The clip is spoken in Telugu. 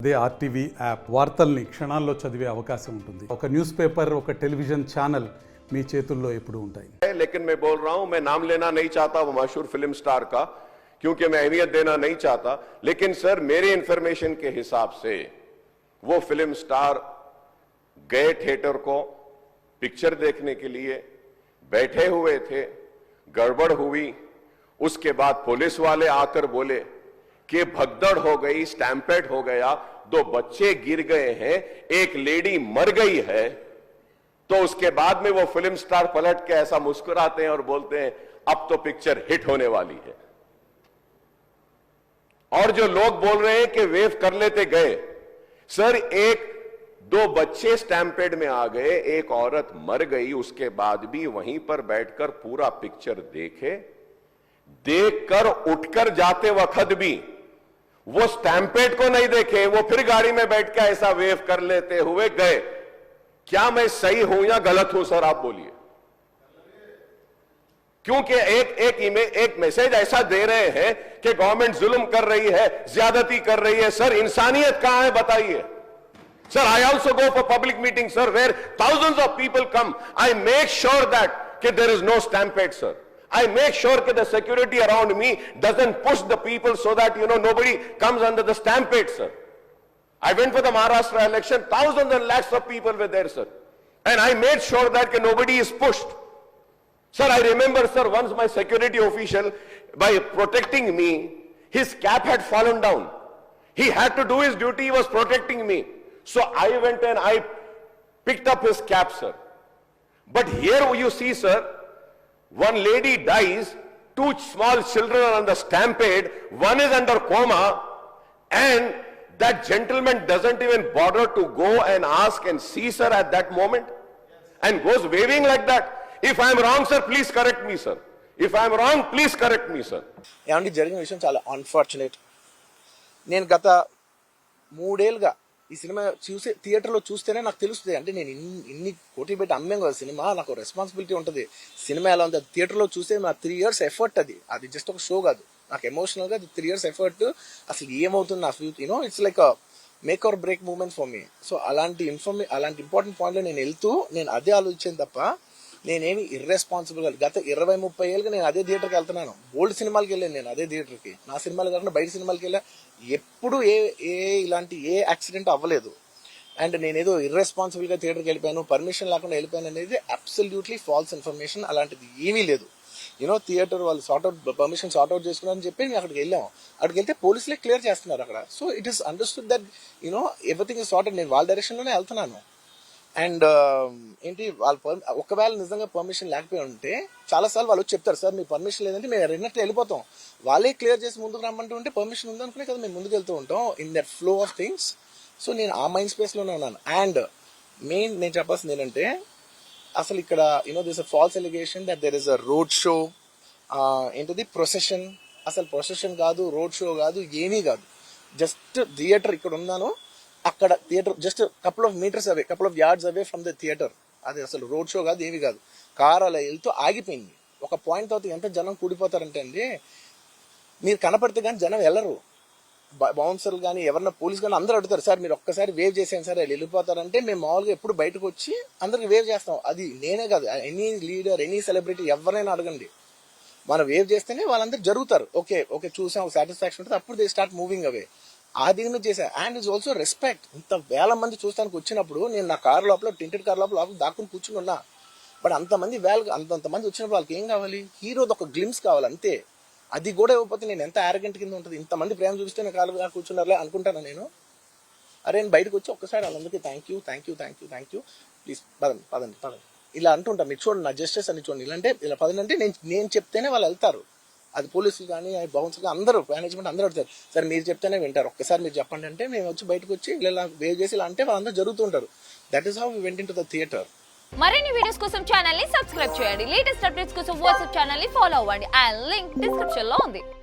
అదే ఆర్టీవీ యాప్ వార్తల్ని క్షణాల్లో చదివే అవకాశం ఉంటుంది. ఒక న్యూస్ పేపర్, ఒక టెలివిజన్ ఛానల్ మీ చేతుల్లో ఎప్పుడూ ఉంటాయి. लेकिन मैं बोल रहा हूं, मैं नाम लेना नहीं चाहता वो मशहूर फिल्म स्टार का, क्योंकि मैं अहमियत देना नहीं चाहता. लेकिन सर मेरे इंफॉर्मेशन के हिसाब से वो फिल्म स्टार गए थिएटर को पिक्चर देखने के लिए, बैठे हुए थे, गड़बड़ हुई, उसके बाद पुलिस वाले आकर बोले कि भगदड़ हो गई, स्टैम्पेड हो गया, 2 बच्चे गिर गए हैं, एक लेडी मर गई है. तो उसके बाद में वो फिल्म स्टार पलट के ऐसा मुस्कुराते हैं और बोलते हैं अब तो पिक्चर हिट होने वाली है. और जो लोग बोल रहे हैं कि वेव कर लेते गए, सर 1-2 बच्चे स्टैम्पेड में आ गए, एक औरत मर गई, उसके बाद भी वहीं पर बैठकर पूरा पिक्चर देखकर उठकर जाते वक्त भी वो स्टैम्पेड को नहीं देखे, वो फिर गाड़ी में बैठ के ऐसा वेव कर लेते हुए गए. क्या मैं सही हूं या गलत हूं सर, आप बोलिए. क्योंकि एक मैसेज ऐसा दे रहे हैं कि गवर्नमेंट जुल्म कर रही है, ज्यादती कर रही है. सर इंसानियत कहां है बताइए. Sir, I also go for public meetings, sir, where thousands of people come. I make sure that there is no stampede, sir. I make sure that the security around me doesn't push the people so that, nobody comes under the stampede, sir. I went for the Maharashtra election, thousands and lakhs of people were there, sir. And I made sure that nobody is pushed. Sir, I remember, sir, once my security official, by protecting me, his cap had fallen down. He had to do his duty, he was protecting me. So I went and I picked up his cap, sir. But here you see, sir, one lady dies, 2 small children are under stampede, one is under coma, and that gentleman doesn't even bother to go and ask and see, sir, at that moment, and goes waving like that. If I am wrong, sir, please correct me, sir. If I am wrong, please correct me, sir. ఏమండి జరిగిన విషయం చాలా అన్ఫార్చునేట్. నేను గత 3 ఏళ్ళుగా ఈ సినిమా థియేటర్లో చూస్తేనే నాకు తెలుస్తుంది. అంటే నేను ఇన్ని కోటి పెట్టి అమ్మేం కదా సినిమా, నాకు రెస్పాన్సిబిలిటీ ఉంటుంది. సినిమా ఎలా ఉంది అది థియేటర్లో చూస్తే నా 3 years ఎఫర్ట్, అది జస్ట్ ఒక షో కాదు. నాకు ఎమోషనల్గా అది 3 years ఎఫర్ట్. అసలు ఏమవుతుంది నా future, it's like make or break moment for me. So అలాంటి ఇంపార్టెంట్ పాయింట్లో నేను వెళ్తూ నేను అదే ఆలోచించాను తప్ప నేనేమి ఇర్రెస్పాన్సిబుల్గా గత 20-30 ఏళ్ళుగా నేను అదే థియేటర్కి వెళ్తున్నాను. ఓల్డ్ సినిమాలకి వెళ్ళాను నేను అదే థియేటర్కి. నా సినిమాలు కాకుండా బయట సినిమాలకి వెళ్ళా. ఎప్పుడు ఇలాంటి యాక్సిడెంట్ అవ్వలేదు. అండ్ నేనేదో ఇర్రెస్పాన్సిబుల్గా థియేటర్కి వెళ్ళిపోయాను, పర్మిషన్ లేకుండా వెళ్ళిపోయాను అనేది అబ్సల్యూట్లీ ఫాల్స్ ఇన్ఫర్మేషన్. అలాంటిది ఏమీ లేదు. థియేటర్ వాళ్ళు పర్మిషన్ సార్ట్అవుట్ చేసుకున్నారని చెప్పి మేము అక్కడికి వెళ్ళాము. అక్కడికి వెళ్తే పోలీసులే క్లియర్ చేస్తున్నారు అక్కడ. So it is understood that everything is sorted. నేను వాళ్ళ డైరెక్షన్లోనే వెళ్తున్నాను. అండ్ ఏంటి వాళ్ళు ఒకవేళ నిజంగా పర్మిషన్ లేకపోయి ఉంటే చాలాసార్లు వాళ్ళు చెప్తారు, సార్ మీ పర్మిషన్ లేదంటే మేము రెండట్లు వెళ్ళిపోతాం. వాళ్ళే క్లియర్ చేసి ముందుకు రమ్మంటూ ఉంటే పర్మిషన్ ఉందనుకునే కదా మేము ముందుకు వెళ్తూ ఉంటాం in that flow of things. So నేను ఆ మైండ్ స్పేస్లోనే ఉన్నాను. అండ్ మెయిన్ నేను చెప్పాల్సింది ఏంటంటే అసలు ఇక్కడ this a false allegation that there is a road show, ఏంటిది ప్రొసెషన్. అసలు ప్రొసెషన్ కాదు, రోడ్ షో కాదు, ఏమీ కాదు. జస్ట్ థియేటర్ ఇక్కడ ఉన్నాను, అక్కడ theatre just couple of yards away from the theatre. అది అసలు రోడ్ షో కాదు, ఏమీ కాదు. కార్ అలా వెళ్తూ ఆగిపోయింది. ఒక పాయింట్ తర్వాత ఎంత జనం కూడిపోతారంటే అండి, మీరు కనపడితే కానీ జనం వెళ్ళరు. బౌన్సర్లు కానీ ఎవరన్నా పోలీస్ కానీ అందరూ అడుగుతారు, సార్ మీరు ఒక్కసారి వేవ్ చేసాను సార్ వాళ్ళు వెళ్ళిపోతారంటే మేము మామూలుగా ఎప్పుడు బయటకు వచ్చి అందరికి వేవ్ చేస్తాం. అది నేనే కాదు, ఎనీ లీడర్, ఎనీ సెలబ్రిటీ ఎవరైనా అడగండి, మనం వేవ్ చేస్తేనే వాళ్ళందరూ జరుగుతారు. ఓకే చూసాం, సాటిస్ఫాక్షన్ ఉంటుంది, అప్పుడు దే స్టార్ట్ మూవింగ్ అవే. అది చేశా. And it's also respect. ఇంత వేల మంది చూస్తానికి వచ్చినప్పుడు నేను నా కార్ లోపల, టెంటెడ్ కార్ లోపల దాక్కుని కూర్చుని ఉన్నా. బట్ అంతమంది అంతమంది వచ్చినప్పుడు వాళ్ళకి ఏం కావాలి, హీరోది ఒక గ్లిమ్స్ కావాలి అంతే. అది కూడా ఇవ్వకపోతే నేను ఎంత యారగెంట్ కింద ఉంటుంది. ఇంతమంది ప్రేమ చూపిస్తే నేను కాలు కూర్చున్నారులే అనుకుంటాను నేను. అరే నేను బయటకు వచ్చి ఒక్కసారి వాళ్ళందరికీ థ్యాంక్ యూ ప్లీజ్ పదండి ఇలా అంటుంటా. మీరు చూడండి నా జస్టిస్ అని చూడండి. ఇలాంటే ఇలా పదండి నేను చెప్తేనే వాళ్ళు వెళ్తారు. అది పోలీసులు కానీ బౌన్సర్లు కానీ అందరూ, మేనేజ్మెంట్ అందరూ అడుగుతారు, సార్ మీరు చెప్తేనే వింటారు, ఒక్కసారి మీరు చెప్పండి అంటే మేము వచ్చి బయటకు వచ్చి ఇలా వేవ్ చేసి ఇలా అంటే వాళ్ళందరూ జరుగుతుంటారు. That is how we went into the theatre. మరిన్ని వీడియోస్ కోసం ఛానల్ ని సబ్స్క్రైబ్ చేయండి. లేటెస్ట్ అప్డేట్స్ కోసం వాట్సాప్ ఛానల్ ని ఫాలో అవ్వండి. ఆ లింక్ డిస్క్రిప్షన్ లో ఉంది.